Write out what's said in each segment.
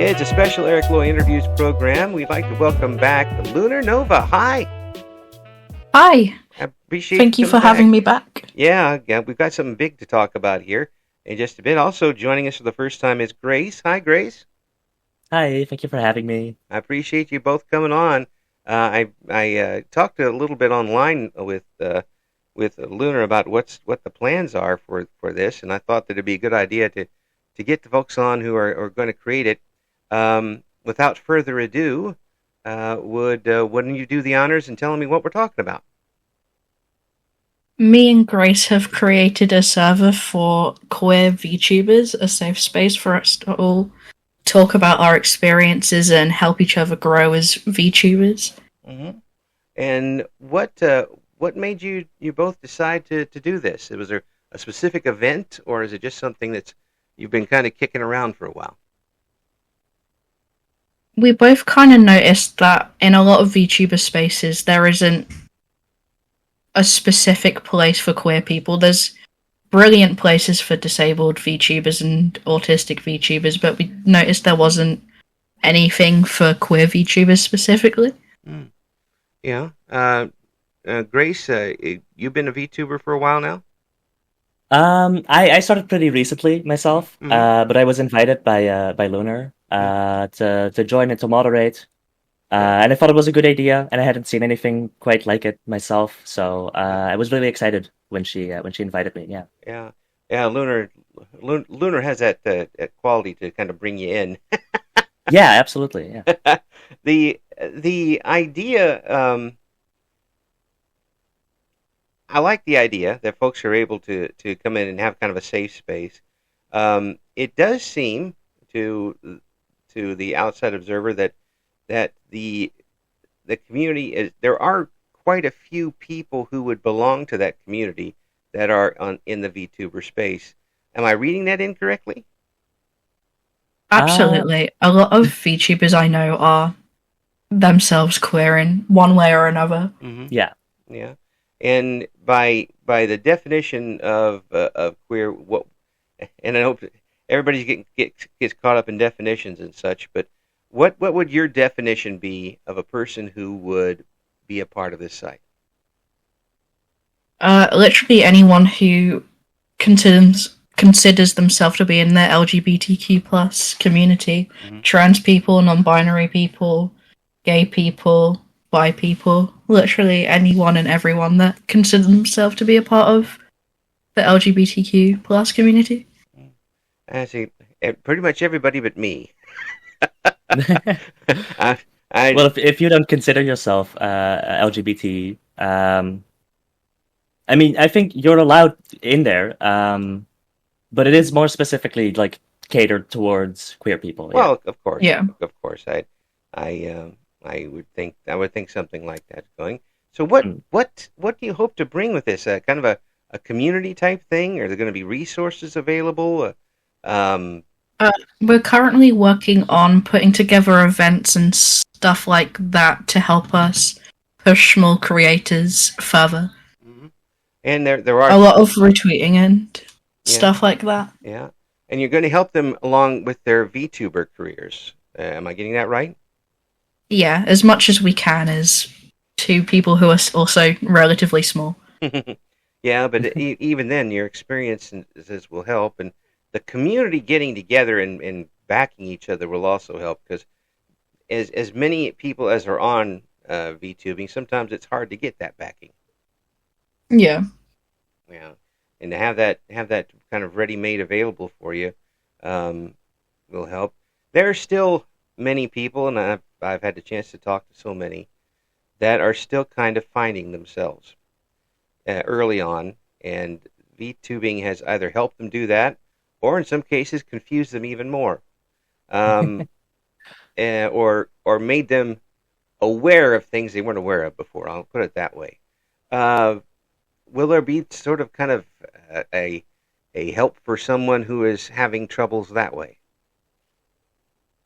It's a special Eric Loy Interviews program. We'd like to welcome back Lunar Nova. Hi. Hi. I appreciate Thank you coming for back. having me back. Yeah, we've got something big to talk about here in just a bit. Also joining us for the first time is Grace. Hi, Grace. Hi, thank you for having me. I appreciate you both coming on. I talked a little bit online with Lunar about what the plans are for this, and I thought that it'd be a good idea to get the folks on who are going to create it. Without further ado, wouldn't you do the honors and tell me what we're talking about? Me and Grace have created a server for queer VTubers, a safe space for us to all talk about our experiences and help each other grow as VTubers. Mm-hmm. And what made you both decide to do this? Was there a specific event, or is it just something that's you've been kind of kicking around for a while? We both kind of noticed that in a lot of VTuber spaces, there isn't a specific place for queer people. There's brilliant places for disabled VTubers and autistic VTubers, but we noticed there wasn't anything for queer VTubers specifically. Mm. Yeah. Grace, you've been a VTuber for a while now? I started pretty recently myself, but I was invited by Lunar to join and to moderate, and I thought it was a good idea, and I hadn't seen anything quite like it myself, so I was really excited when she invited me. Yeah. Lunar has that quality to kind of bring you in. Yeah, absolutely. Yeah. The idea. I like the idea that folks are able to come in and have kind of a safe space. It does seem to the outside observer that the community is, there are quite a few people who would belong to that community that are in the VTuber space. Am I reading that incorrectly? Absolutely. A lot of VTubers I know are themselves queer in one way or another. Mm-hmm. Yeah. And by the definition of queer, what, and I hope everybody gets caught up in definitions and such, but what would your definition be of a person who would be a part of this site? Literally anyone who considers themselves to be in the LGBTQ plus community. Mm-hmm. Trans people, non-binary people, gay people, bi people, literally anyone and everyone that consider themselves to be a part of the LGBTQ plus community. I see. Pretty much everybody but me. Well, if you don't consider yourself LGBT, I mean, I think you're allowed in there, but it is more specifically like catered towards queer people. Yeah. Well, of course. Yeah. Of course. I would think something like that's going. So what do you hope to bring with this? Kind of a community type thing? Are there going to be resources available? We're currently working on putting together events and stuff like that to help us push small creators further. Mm-hmm. And there are a lot of retweeting and stuff like that. Yeah, and you're going to help them along with their VTuber careers. Am I getting that right? Yeah, as much as we can as two people who are also relatively small. Yeah, but even then, your experiences will help, and the community getting together and backing each other will also help, because as many people as are on VTubing, sometimes it's hard to get that backing. Yeah. Yeah, and to have that kind of ready-made available for you will help. There are still many people, and I've had the chance to talk to so many, that are still kind of finding themselves early on, and VTubing has either helped them do that, or in some cases confused them even more, or made them aware of things they weren't aware of before. I'll put it that way. Will there be sort of kind of a help for someone who is having troubles that way?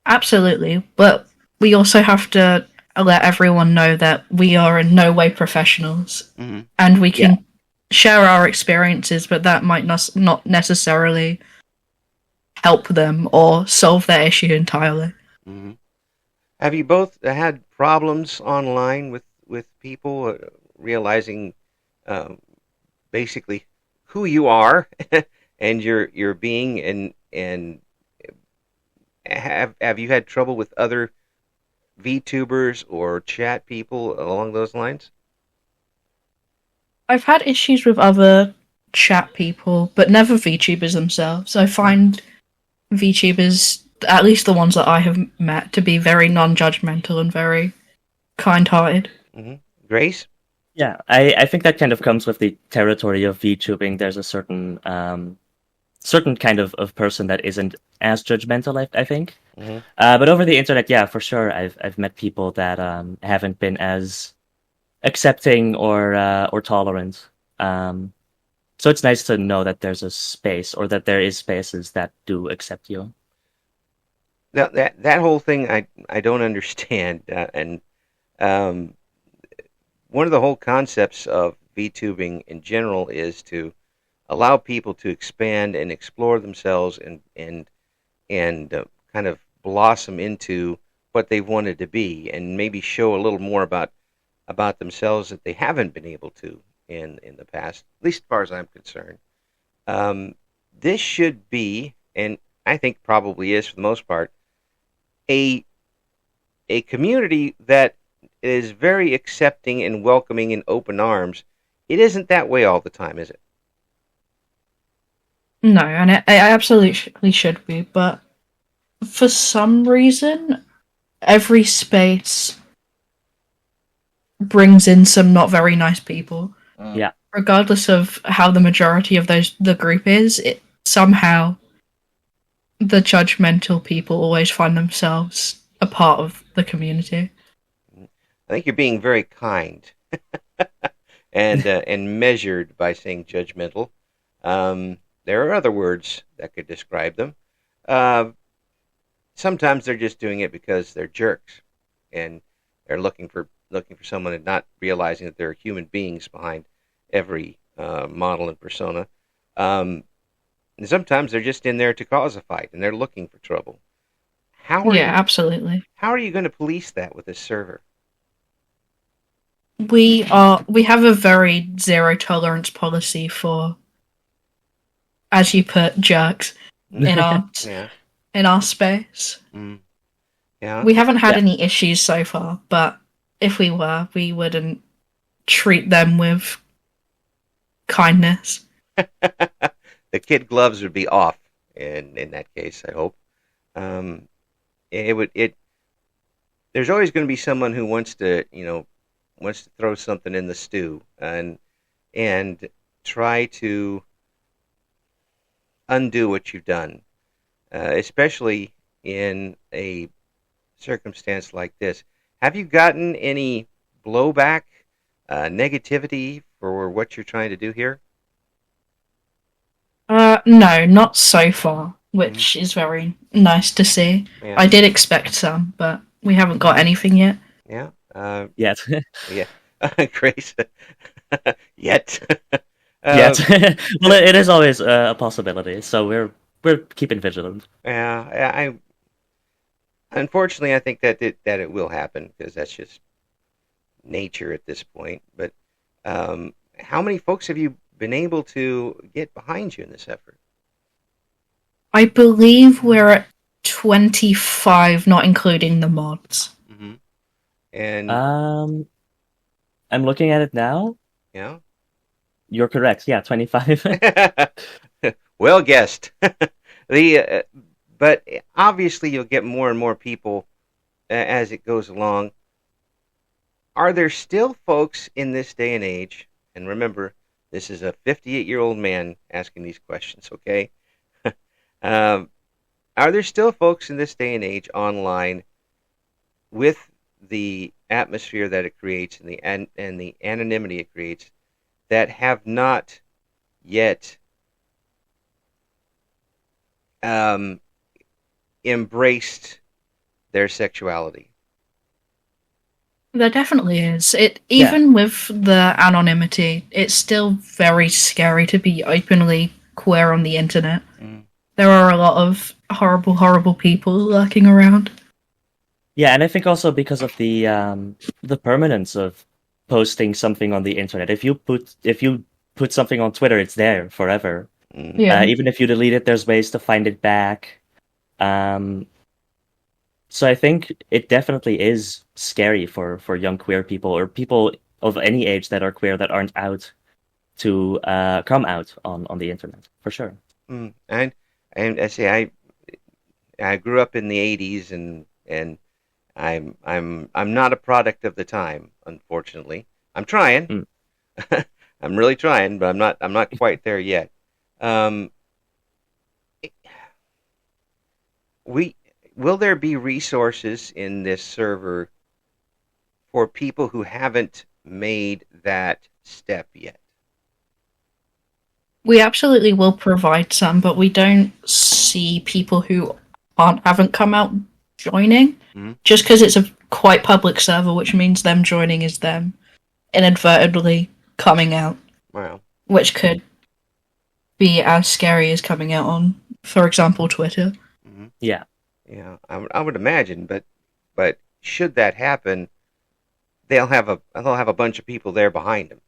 Absolutely, but we also have to let everyone know that we are in no way professionals, and we can share our experiences, but that might not necessarily help them or solve their issue entirely. Hmm. Have you both had problems online with people realizing um, basically who you are and your being, and have you had trouble with other VTubers or chat people along those lines? I've had issues with other chat people, but never VTubers themselves. I Mm. find VTubers, at least the ones that I have met, to be very non-judgmental and very kind-hearted. Hmm. Grace? Yeah, I think that kind of comes with the territory of VTubing. There's a certain kind of person that isn't as judgmental, I think. Hmm. But over the internet, yeah, for sure, I've met people that haven't been as accepting or tolerant. Um, so it's nice to know that there's a space, or that there is spaces that do accept you. That whole thing I don't understand, and um, one of the whole concepts of VTubing in general is to allow people to expand and explore themselves and kind of blossom into what they've wanted to be, and maybe show a little more about themselves that they haven't been able to in the past, at least as far as I'm concerned. Um, this should be, and I think probably is for the most part, a a community that is very accepting and welcoming and open arms. It isn't that way all the time, is it? No, and it absolutely should be, but for some reason, every space brings in some not very nice people. Yeah. Regardless of how the majority of the group is, it somehow the judgmental people always find themselves a part of the community. I think you're being very kind and measured by saying judgmental. There are other words that could describe them. Uh, Sometimes they're just doing it because they're jerks, and they're looking for someone and not realizing that there are human beings behind every model and persona. Um, and sometimes they're just in there to cause a fight, and they're looking for trouble. How are Yeah, you? absolutely. How are you going to police that with this server? We have a very zero tolerance policy for, as you put, jerks in our Yeah. in our space. Mm. Yeah. We haven't had Yeah. any issues so far, but if we were, we wouldn't treat them with kindness. The kid gloves would be off in that case. I hope. Um, it would. It. There's always going to be someone who wants to throw something in the stew and try to undo what you've done, especially in a circumstance like this. Have you gotten any blowback, negativity for what you're trying to do here? No, not so far, which is very nice to see. Yeah. I did expect some, but we haven't got anything yet. Yeah. Yet. Yeah. Grace. Yet. Yet. Well, it is always a possibility, so we're keeping vigilant. Yeah. Unfortunately, I think that it will happen because that's just nature at this point. But how many folks have you been able to get behind you in this effort? I believe we're at 25, not including the mods. Mm-hmm. And I'm looking at it now. yeah, You're correct. Yeah, 25. well guessed. But obviously you'll get more and more people as it goes along. Are there still folks in this day and age? And remember, this is a 58-year-old man asking these questions. Okay. um, are there still folks in this day and age online with the atmosphere that it creates and the anonymity it creates that have not yet embraced their sexuality? There definitely is. It Yeah. even with the anonymity, it's still very scary to be openly queer on the internet. Mm. There are a lot of horrible, horrible people lurking around. Yeah, and I think also because of the permanence of posting something on the internet. If you put something on Twitter, it's there forever. Mm. Yeah. Even if you delete it, there's ways to find it back. Um, so I think it definitely is scary for young queer people or people of any age that are queer that aren't out to come out on the internet for sure. Mm. And I say I grew up in the '80s, and I'm not a product of the time, unfortunately. I'm trying. Mm. I'm really trying, but I'm not quite there yet. Um, we will there be resources in this server for people who haven't made that step yet? We absolutely will provide some, but we don't see people who haven't come out joining. Mm-hmm. Just because it's a quite public server, which means them joining is them inadvertently coming out, Wow. which could be as scary as coming out on, for example, Twitter. Mm-hmm. Yeah. Yeah, I would imagine, but should that happen, they'll have a bunch of people there behind them.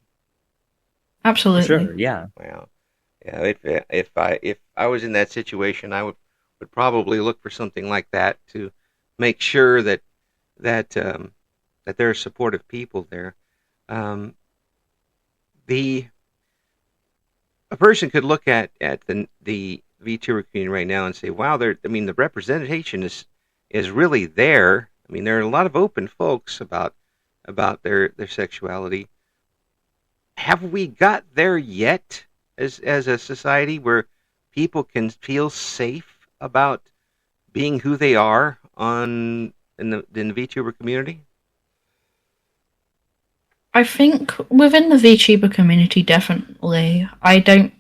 Absolutely. Sure, yeah. Wow. Yeah, if I was in that situation, I would probably look for something like that to make sure that there are supportive people there. Um, the A person could look at the VTuber community right now and say, "Wow, the representation is really there. I mean, there are a lot of open folks about their sexuality. Have we got there yet as a society where people can feel safe about being who they are in the VTuber community?" I think within the VTuber community, definitely. I don't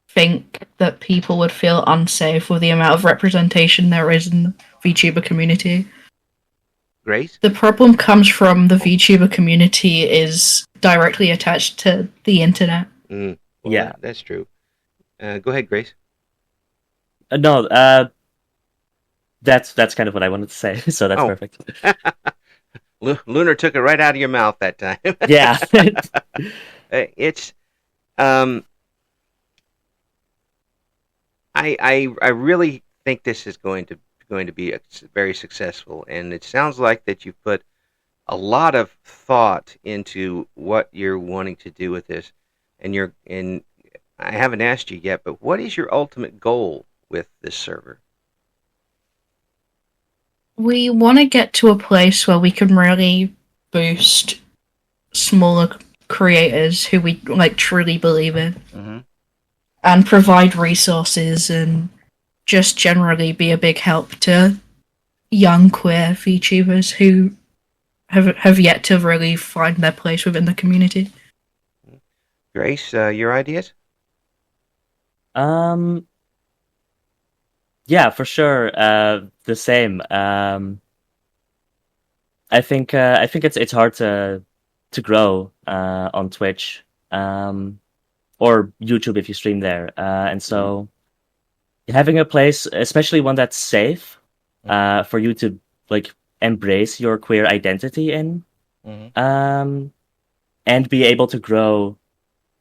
think that people would feel unsafe with the amount of representation there is in the VTuber community. Grace? The problem comes from the VTuber community is directly attached to the internet. Well, Yeah. that's true. Go ahead, Grace. No, that's kind of what I wanted to say. So that's Oh. perfect. Lunar took it right out of your mouth that time. Yeah. It's I really think this is going to be very successful, and it sounds like that you put a lot of thought into what you're wanting to do with this, and I haven't asked you yet, but what is your ultimate goal with this server? We want to get to a place where we can really boost smaller creators who we truly believe in, Mm-hmm. and provide resources and just generally be a big help to young queer VTubers who have yet to really find their place within the community. Grace, your ideas? Yeah, for sure. The same. I think it's hard to grow on Twitch or YouTube if you stream there, and so having a place, especially one that's safe, for you to embrace your queer identity in, and be able to grow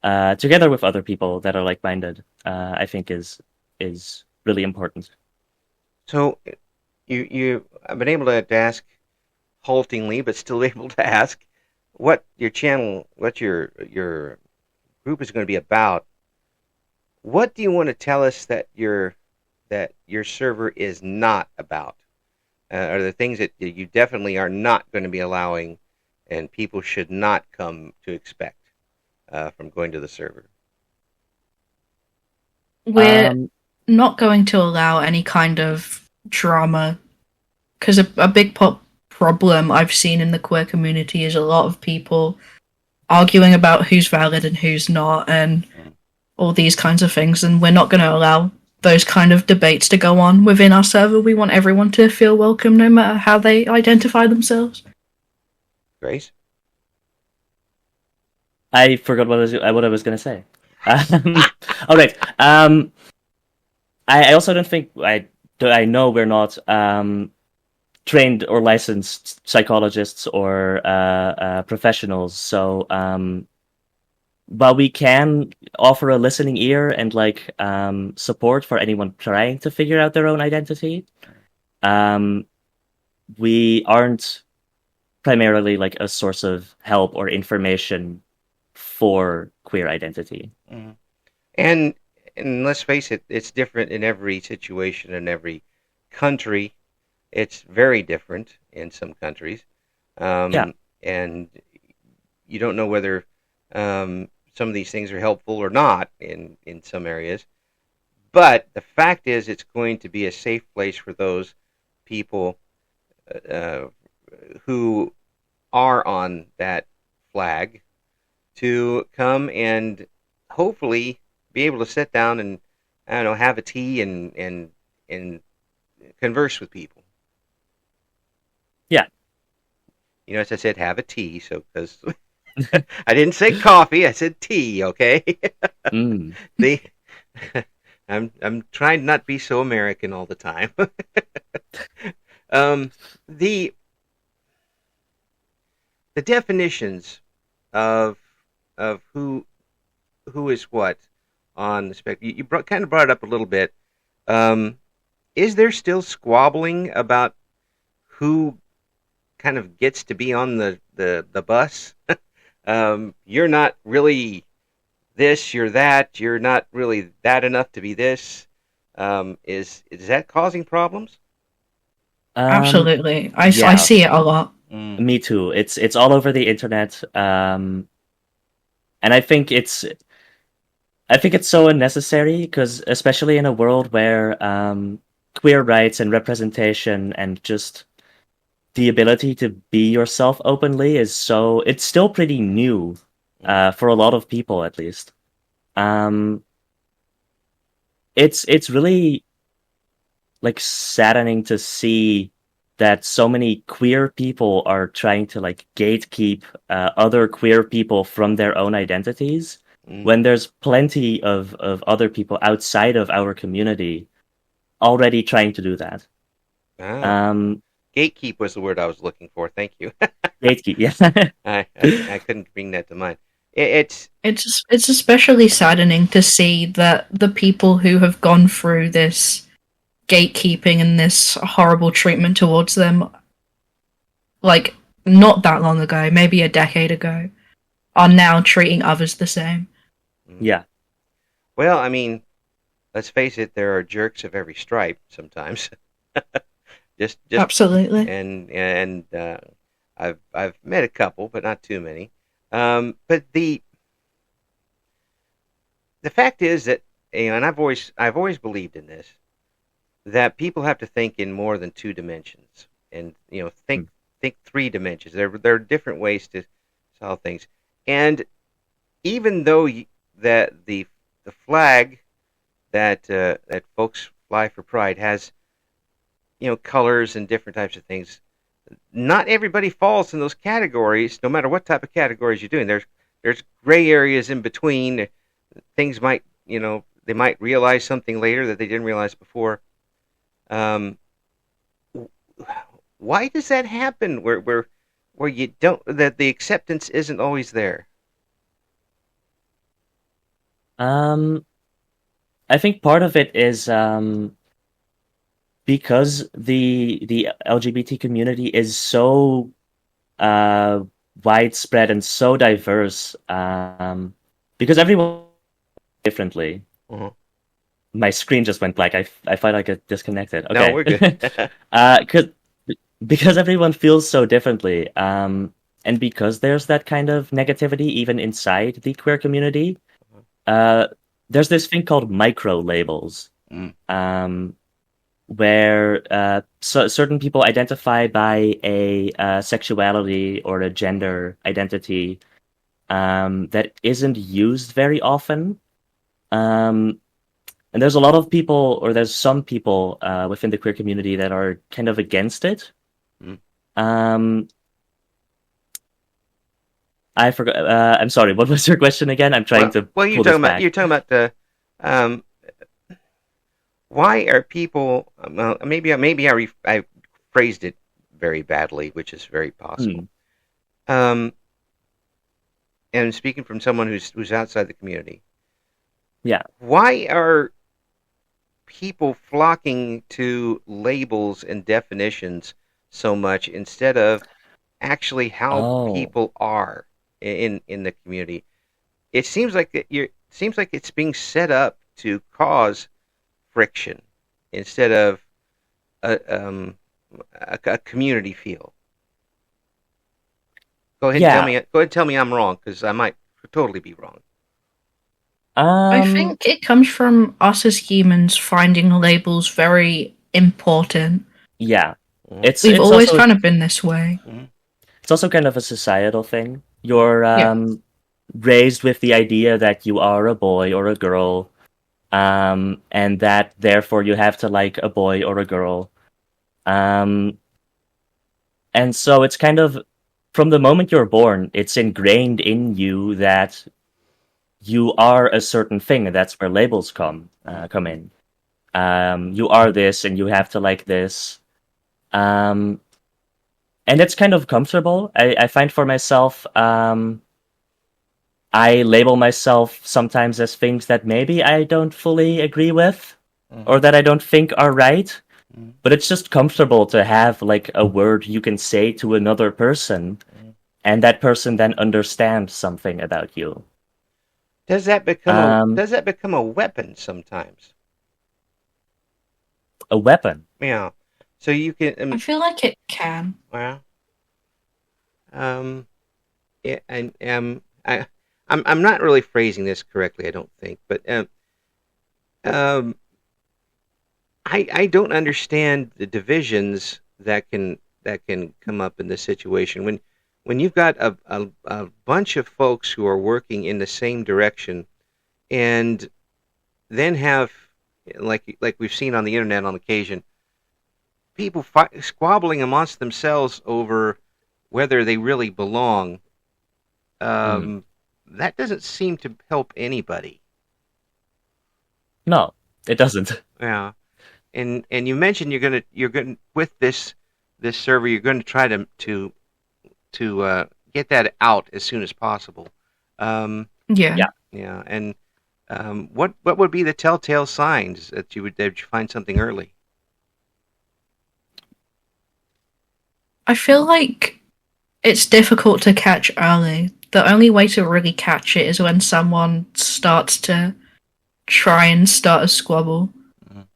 together with other people that are like-minded, I think is really important. So I've been able to ask haltingly, but still able to ask what your channel, what your group is going to be about. What do you want to tell us that your server is not about? Are the things that you definitely are not going to be allowing, and people should not come to expect from going to the server? We're not going to allow any kind of drama, because a big problem I've seen in the queer community is a lot of people arguing about who's valid and who's not, and all these kinds of things, and we're not going to allow those kind of debates to go on within our server. We want everyone to feel welcome no matter how they identify themselves. Grace? I forgot what I was going to say. All right. I also don't think I know we're not trained or licensed psychologists or professionals. So while we can offer a listening ear and like support for anyone trying to figure out their own identity, we aren't primarily like a source of help or information for queer identity. Mhm. And let's face it, it's different in every situation in every country. It's very different in some countries, Yeah. and you don't know whether some of these things are helpful or not in some areas. But the fact is, it's going to be a safe place for those people uh, who are on that flag to come and hopefully be able to sit down and I don't know, have a tea and converse with people. Yeah. You know, as I said, have a tea. So because I didn't say coffee, I said tea. Okay. Mm. the I'm trying to not be so American all the time. um, the the definitions of who is what on the spectrum. You kind of brought it up a little bit. Um, is there still squabbling about who kind of gets to be on the bus? You're not really this, you're that, you're not really that enough to be this. Is that causing problems? Absolutely. I yeah. see it a lot. Me too. It's all over the internet. And I think it's so unnecessary because especially in a world where queer rights and representation and just the ability to be yourself openly it's still pretty new for a lot of people at least. It's really like saddening to see that so many queer people are trying to like gatekeep other queer people from their own identities when there's plenty of other people outside of our community already trying to do that. Gatekeep was the word I was looking for. Thank you. Gatekeep, yeah. I couldn't bring that to mind. It's especially saddening to see that the people who have gone through this gatekeeping and this horrible treatment towards them, like not that long ago, maybe a decade ago, are now treating others the same. Yeah. Well, I mean, let's face it, there are jerks of every stripe sometimes. just Absolutely. And I've met a couple, but not too many. But the fact is that and I've always believed in this, that people have to think in more than two dimensions, and think three dimensions. There are different ways to solve things, and even though that the flag that that folks fly for Pride has colors and different types of things, not everybody falls in those categories. No matter what type of categories you're doing, there's gray areas in between. Things might they might realize something later that they didn't realize before. Why does that happen? Where you don't, that the acceptance isn't always there? I think part of it is because the LGBT community is so widespread and so diverse. Because everyone differently. Uh-huh. My screen just went black. I felt like it disconnected. Okay. No, we're good. Because everyone feels so differently, and because there's that kind of negativity even inside the queer community, there's this thing called micro labels, where certain people identify by a sexuality or a gender identity that isn't used very often. And there's a lot of people, or there's some people within the queer community that are kind of against it. I forgot. I'm sorry. What was your question again? I'm trying to. Well, you're talking about the. Why are people? Maybe I phrased it very badly, which is very possible. Hmm. And speaking from someone who's outside the community, Yeah. why are people flocking to labels and definitions so much instead of actually how Oh. people are in the community? It seems like it's being set up to cause friction instead of a community feel. Go ahead and tell Yeah. me. Go ahead and tell me I'm wrong, because I might totally be wrong. I Um. think it comes from us as humans finding labels very important. Yeah. Mhm. It's We've it's always also kind of been this way. Mhm. it's also kind of a societal thing. You're Yeah. raised with the idea that you are a boy or a girl, and that therefore you have to like a boy or a girl. Um, and so it's kind of from the moment you're born, it's ingrained in you that you are a certain thing, and that's where labels come in. You are this, and you have to like this. Um, and it's kind of comfortable. I find for myself, I label myself sometimes as things that maybe I don't fully agree with, or Mhm. that I don't think are right. Mhm. But it's just comfortable to have like a word you can say to another person, Mhm. and that person then understands something about you. Does that become Um, a weapon sometimes? a weapon. Yeah. So you can. I feel like it can. Well. Yeah, and I'm not really phrasing this correctly, I don't think, but um, I don't understand the divisions that can come up in this situation when you've got a bunch of folks who are working in the same direction, and then have, like we've seen on the internet on occasion, people squabbling amongst themselves over whether they really belong. Mhm. um, that doesn't seem to help anybody. No, it doesn't. Yeah, and you mentioned you're going with this server. You're going to try to get that out as soon as possible. Um, Yeah. Yeah. yeah, and what would be the telltale signs that you find something early? I feel like it's difficult to catch early. The only way to really catch it is when someone starts to try and start a squabble. Mhm.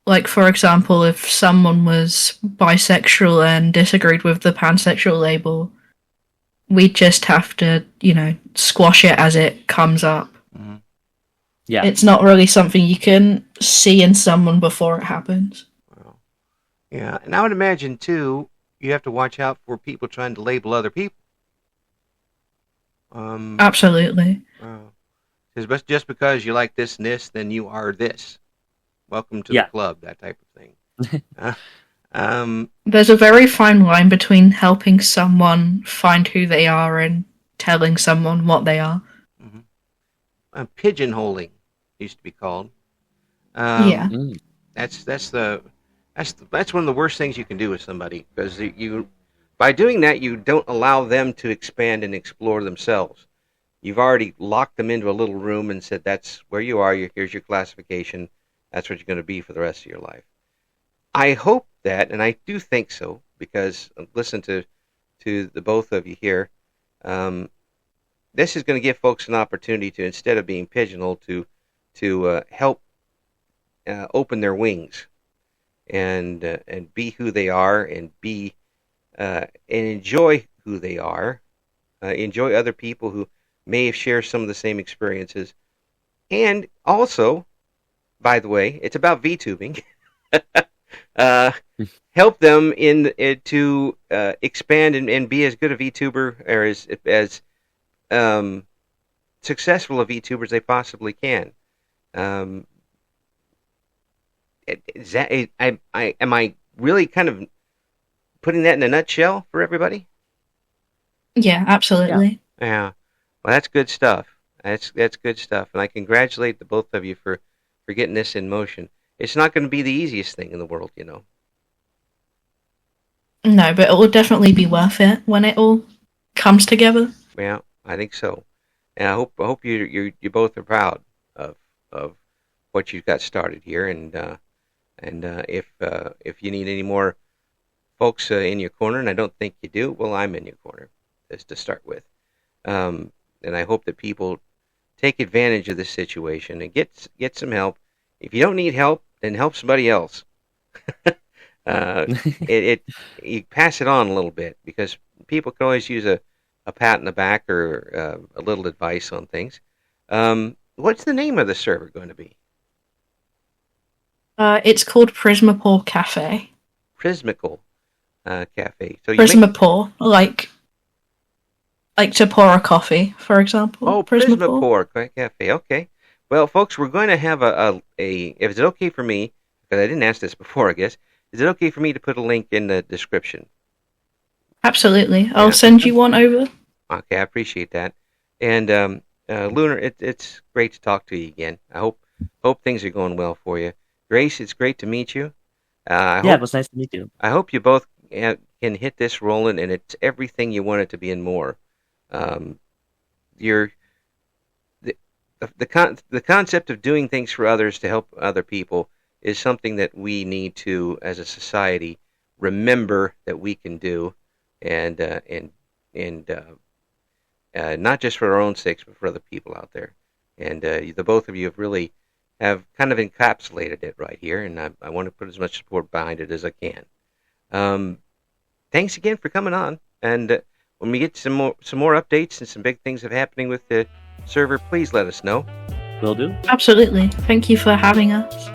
Like, for example, if someone was bisexual and disagreed with the pansexual label, we just have to, squash it as it comes up. Mhm. Yeah. It's not really something you can see in someone before it happens. Well, yeah, and I would imagine too, you have to watch out for people trying to label other people. Um, Absolutely. Because just because you like this and this, then you are this. Welcome to the Yeah. club, that type of thing. Uh, um, There's a very fine line between helping someone find who they are and telling someone what they are. mhm. Pigeonholing used to be called. Yeah. Um, Mm. that's one of the worst things you can do with somebody, because you by doing that you don't allow them to expand and explore themselves. You've already locked them into a little room and said, that's where you are. Here's your classification. That's what you're going to be for the rest of your life. I hope that, and I do think so, because listen to the both of you here. Um, this is going to give folks an opportunity to, instead of being pigeonholed, to help open their wings and be who they are, and be and enjoy who they are. Enjoy other people who may share some of the same experiences, and also, by the way, it's about VTubing. uh, Help them to expand and be as good a VTuber, or as um, successful a VTuber as they possibly can. Um, is that am I really kind of putting that in a nutshell for everybody? Yeah, Yeah. absolutely. Yeah. Well, that's good stuff. That's good stuff, and I congratulate the both of you for getting this in motion. It's not going to be the easiest thing in the world, you know. No, but it will definitely be worth it when it all comes together. Yeah, I think so. And I hope you both are proud of what you've got started here. And if you need any more folks in your corner, and I don't think you do, well, I'm in your corner, just to start with. And I hope that people take advantage of this situation and get some help. If you don't need help, then help somebody else. uh, you pass it on a little bit, because people can always use a pat in the back or a little advice on things. What's the name of the server going to be? It's called Prismer Cafe. Prismical Cafe. So Prismer like to pour a coffee, for example. Oh, Prismapore Cafe. Okay. Well, folks, we're going to have if it's okay for me, because I didn't ask this before, I guess. Is it okay for me to put a link in the description? Absolutely. I'll send you one over. Okay, I appreciate that. And Lunar, it's great to talk to you again. I hope things are going well for you. Grace, it's great to meet you. It was nice to meet you. I hope you both can hit this rolling, and it's everything you want it to be and more. You're the concept of doing things for others to help other people is something that we need to, as a society, remember that we can do, and not just for our own sakes, but for other people out there. And the both of you have kind of encapsulated it right here, and I want to put as much support behind it as I can. Thanks again for coming on, and when we get some more updates and some big things that are happening with the server, please let us know. Will do. Absolutely. Thank you for having us.